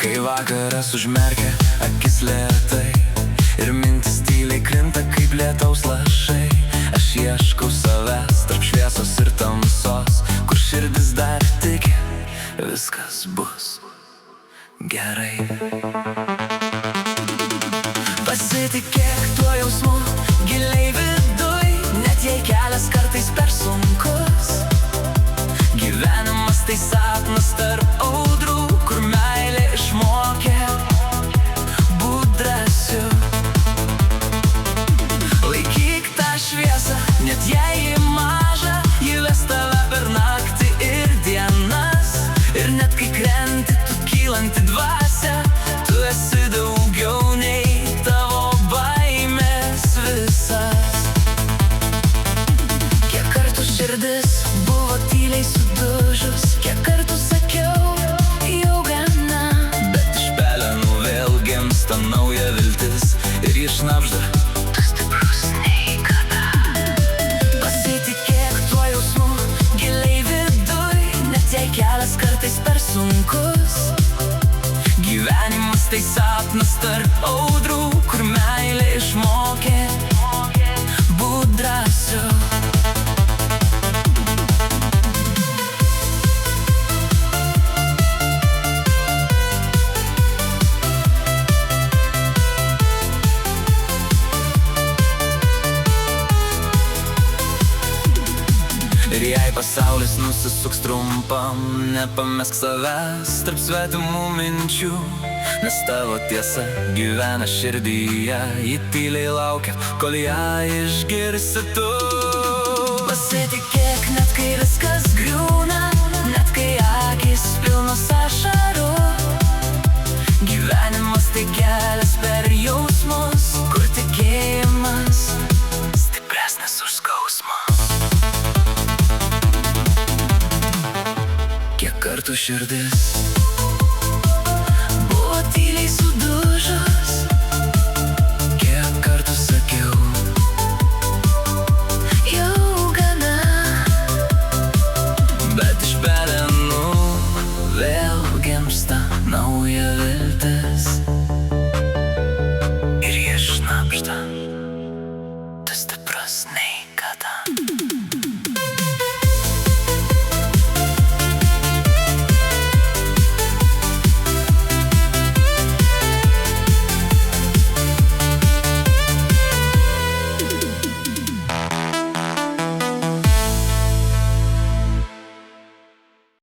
Kai vakaras užmerkia akis lėtai ir mintis tyliai krinta kaip lietaus lašai, aš ieškau savęs tarp šviesos ir tamsos, kur širdis dar tiki, viskas bus gerai. Pasitikėk tuo jausmu giliai viduj, net jei kelias kartais per sunkus. Gyvenimas tai sapnas tarp audrų, kur meilė išmokė būt drąsiu. Laikyk tą šviesą, net jei ji maža, ji ves tave per naktį ir dienas. Ir net kai krenti, tu kylanti dvasia, tu esi daugiau nei tavo baimės visas. Kiek kartų širdis buvo tyliai sudužus, kiek kartų sakiau, jau gana, bet iš pelenų vėl gimsta nauja viltis ir ji šnabžda, tu stiprus niekada. Pasitikėk tuo jausmu giliai viduj, net jei kelias kartais per sunkus. Gyvenimas tai sapnas tarp audrų, kur meilė išmokė būt drąsiu. Ir jei pasaulis nusisuks trumpam, nepamesk savęs tarp svetimų minčių, nes tavo tiesa gyvena širdyje, ji tyliai laukia, kol ją išgirsi tu. Pasitikėk net kai viskas griūna, net kai akys pilnos ašarų. Gyvenimas tai kelias per jausmus, kur tikėjimas stipresnis už skausmą. Kiek kartų širdis